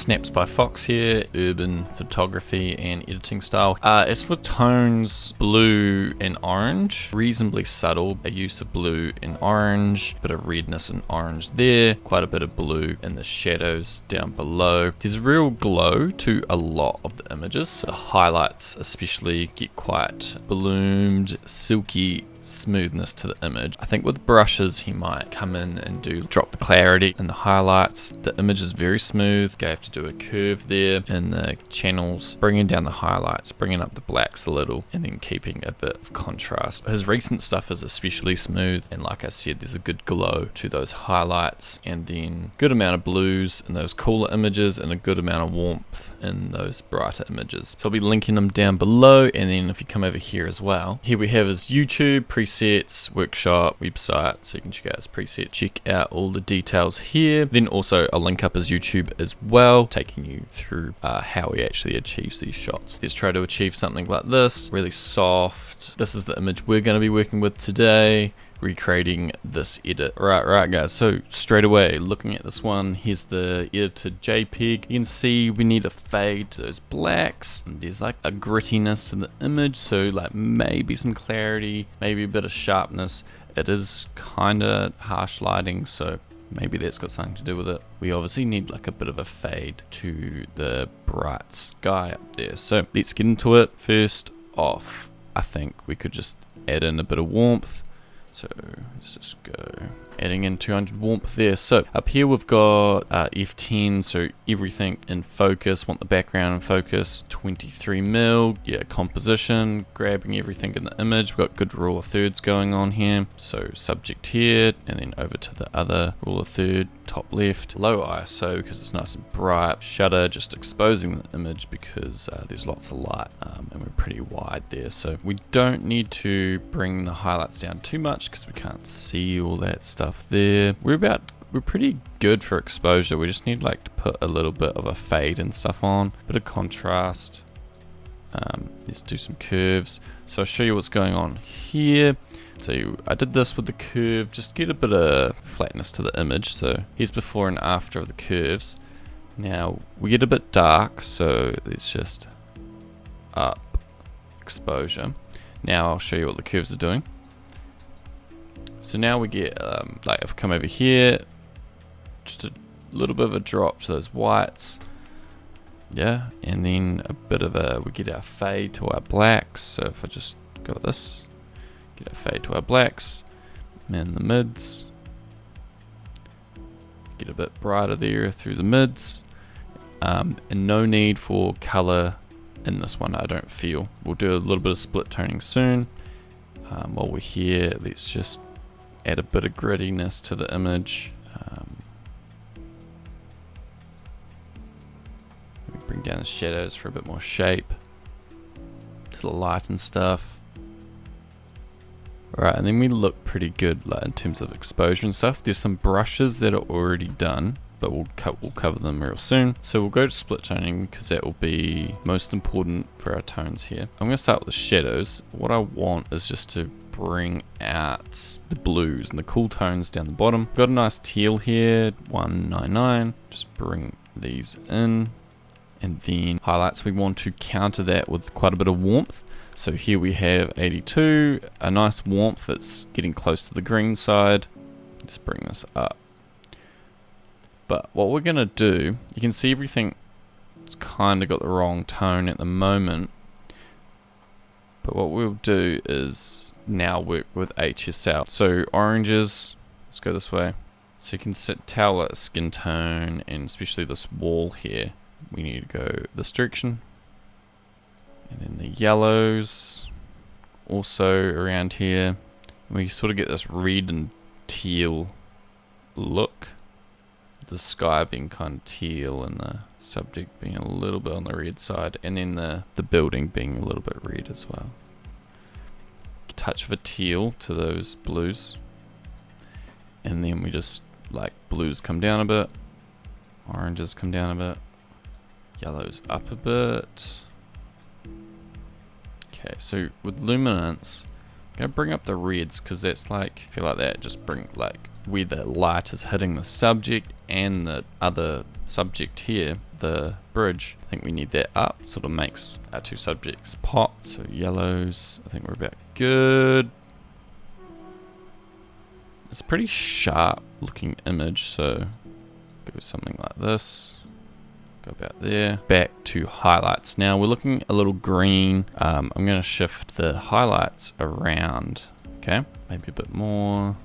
Snaps by Fox here, urban photography and editing style. As for tones, blue and orange, reasonably subtle, a use of blue and orange, bit of redness and orange there, quite a bit of blue in the shadows down below. There's a real glow to a lot of the images. The highlights especially get quite bloomed, silky smoothness to the image. I think with brushes he might come in and drop the clarity in the highlights. The image is very smooth. You have to do a curve there in the channels, bringing down the highlights, bringing up the blacks a little, and then keeping a bit of contrast. His recent stuff is especially smooth, and like I said, there's a good glow to those highlights, and then good amount of blues in those cooler images and a good amount of warmth in those brighter images. So I'll be linking them down below, and then if you come over here as well, here we have his YouTube presets, workshop, website, so you can check out his presets, check out all the details here. Then also I'll link up his YouTube as well, taking you through how he actually achieves these shots. Let's try to achieve something like this, really soft. This is the image we're going to be working with today, recreating this edit. Right guys, so straight away looking at this one, here's the edited JPEG. You can see we need a fade to those blacks. There's like a grittiness in the image, so like maybe some clarity, maybe a bit of sharpness. It is kind of harsh lighting, so maybe that's got something to do with it. We obviously need like a bit of a fade to the bright sky up there. So let's get into it. First off, I think we could just add in a bit of warmth. So let's just go adding in 200 warmth there. So up here we've got F10, so everything in focus, want the background in focus, 23 mil, yeah, composition, grabbing everything in the image. We've got good rule of thirds going on here. So subject here, and then over to the other rule of third, top left, low ISO because it's nice and bright, shutter just exposing the image because there's lots of light and we're pretty wide there. So we don't need to bring the highlights down too much because we can't see all that stuff there. We're pretty good for exposure. We just need like to put a little bit of a fade and stuff on, bit of contrast. Let's do some curves. So I'll show you what's going on here. So I did this with the curve, just get a bit of flatness to the image. So here's before and after of the curves. Now we get a bit dark, so let's just up exposure. Now I'll show you what the curves are doing. So now we get, like if I come over here, just a little bit of a drop to those whites. Yeah, and then a bit of we get our fade to our blacks. So if I just go like this, get a fade to our blacks, and the mids, get a bit brighter there through the mids, and no need for color in this one, I don't feel. We'll do a little bit of split toning soon. While we're here, let's just add a bit of grittiness to the image. Bring down the shadows for a bit more shape to the light and stuff. Alright, and then we look pretty good like in terms of exposure and stuff. There's some brushes that are already done, but we'll cover them real soon. So we'll go to split toning because that will be most important for our tones here. I'm going to start with the shadows. What I want is just to bring out the blues and the cool tones down the bottom. Got a nice teal here, 199. Just bring these in. And then highlights, we want to counter that with quite a bit of warmth. So here we have 82, a nice warmth that's getting close to the green side. Just bring this up. But what we're going to do, you can see everything's kind of got the wrong tone at the moment. But what we'll do is now work with HSL. So oranges, let's go this way. So you can tell a skin tone, and especially this wall here. We need to go this direction, and then the yellows also around here. We sort of get this red and teal look, the sky being kind of teal and the subject being a little bit on the red side, and then the building being a little bit red as well. A touch of a teal to those blues, and then we just like blues come down a bit, oranges come down a bit, yellows up a bit. Okay, so with Luminance, I'm going to bring up the reds because that's like, I feel like that just bring like where the light is hitting the subject and the other subject here, the bridge, I think we need that up. Sort of makes our two subjects pop. So yellows, I think we're about good. It's a pretty sharp looking image, so go something like this. Go about there. Back to highlights. Now we're looking a little green. I'm going to shift the highlights around. Okay, maybe a bit more.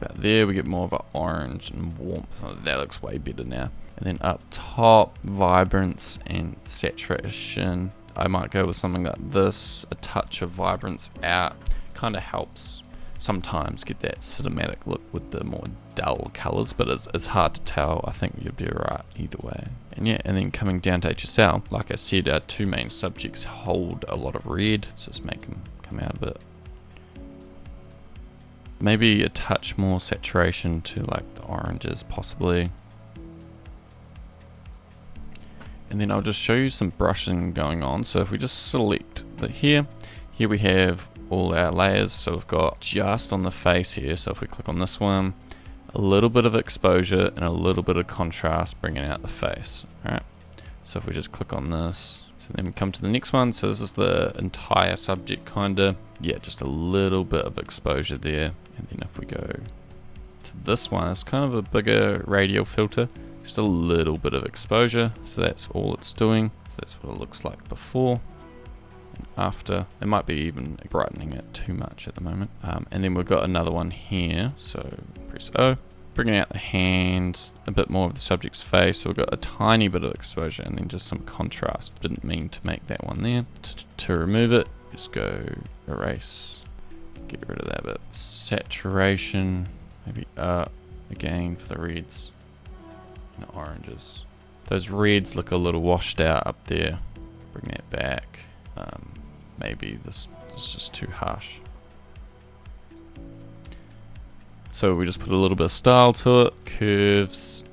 About there, we get more of an orange and warmth. Oh, that looks way better now. And then up top, vibrance and saturation. I might go with something like this. A touch of vibrance out. Kind of helps sometimes get that cinematic look with the more dull colors, but it's hard to tell. I think you'd be right either way. And yeah, and then coming down to HSL, like I said, our two main subjects hold a lot of red, so just make them come out a bit. Maybe a touch more saturation to like the oranges possibly. And then I'll just show you some brushing going on. So if we just select the here we have all our layers. So we've got just on the face here, so if we click on this one, a little bit of exposure and a little bit of contrast bringing out the face. Alright, so if we just click on this, so then we come to the next one. So this is the entire subject kinda. Yeah, just a little bit of exposure there. And then if we go to this one, it's kind of a bigger radial filter, just a little bit of exposure. So that's all it's doing. So that's what it looks like before and after. It might be even brightening it too much at the moment. And then we've got another one here. So press O, bringing out the hands, a bit more of the subject's face. So we've got a tiny bit of exposure and then just some contrast. Didn't mean to make that one there. To remove it, just go erase. Get rid of that bit. Saturation, maybe up again for the reds and oranges. Those reds look a little washed out up there. Bring that back. Maybe this is just too harsh. So we just put a little bit of style to it. Curves.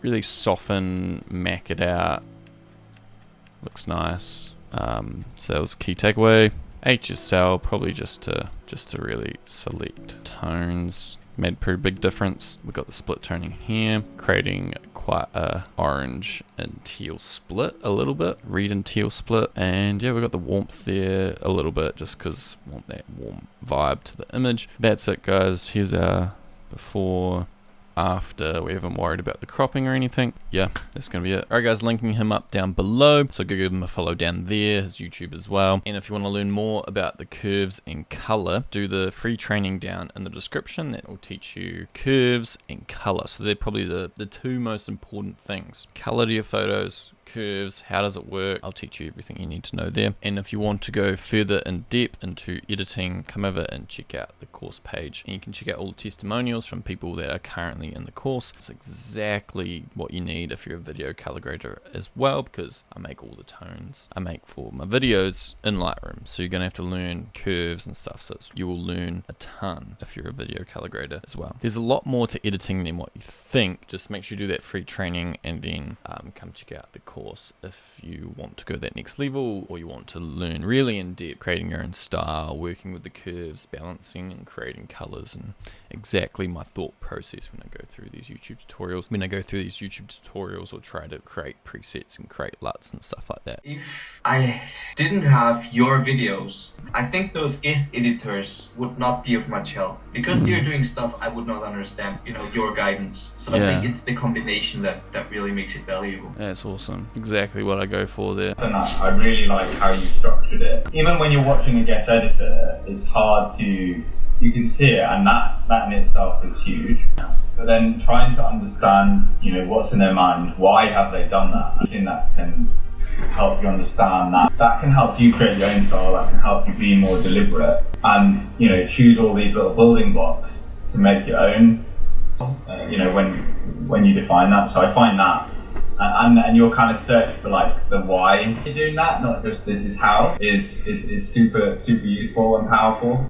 Really soften, mac it out. Looks nice. So that was a key takeaway. HSL, probably just to really select tones, made a pretty big difference. We've got the split toning here, creating quite a orange and teal split a little bit, red and teal split. And yeah, we've got the warmth there a little bit, just because we want that warm vibe to the image. That's it, guys. Here's our before, after. We haven't worried about the cropping or anything. Yeah, that's gonna be it. Alright guys, linking him up down below, so go give him a follow down there, his YouTube as well. And if you want to learn more about the curves and color, do the free training down in the description. That will teach you curves and color. So they're probably the two most important things. Color to your photos, curves, how does it work. I'll teach you everything you need to know there. And if you want to go further in depth into editing, come over and check out the course page, and you can check out all the testimonials from people that are currently in the course. It's exactly what you need if you're a video color grader as well, because I make all the tones I make for my videos in Lightroom. So you're gonna have to learn curves and stuff, so you will learn a ton if you're a video color grader as well. There's a lot more to editing than what you think. Just make sure you do that free training, and then come check out the course if you want to go that next level, or you want to learn really in depth, creating your own style, working with the curves, balancing and creating colors, and exactly my thought process when I go through these YouTube tutorials. When I go through these YouTube tutorials or try to create presets and create Luts and stuff like that. If I didn't have your videos, I think those guest editors would not be of much help, because you're doing stuff I would not understand, you know, your guidance. So I think it's the combination that really makes it valuable. That's awesome. Exactly what I go for there. And I really like how you structured it. Even when you're watching a guest editor, it's hard to, you can see it, and that in itself is huge. But then trying to understand, you know, what's in their mind, why have they done that? I think that can help you understand that. That can help you create your own style, that can help you be more deliberate, and, you know, choose all these little building blocks to make your own, you know, when you define that. So I find that, and your kind of search for like the why you're doing that, not just this is how, is super useful and powerful.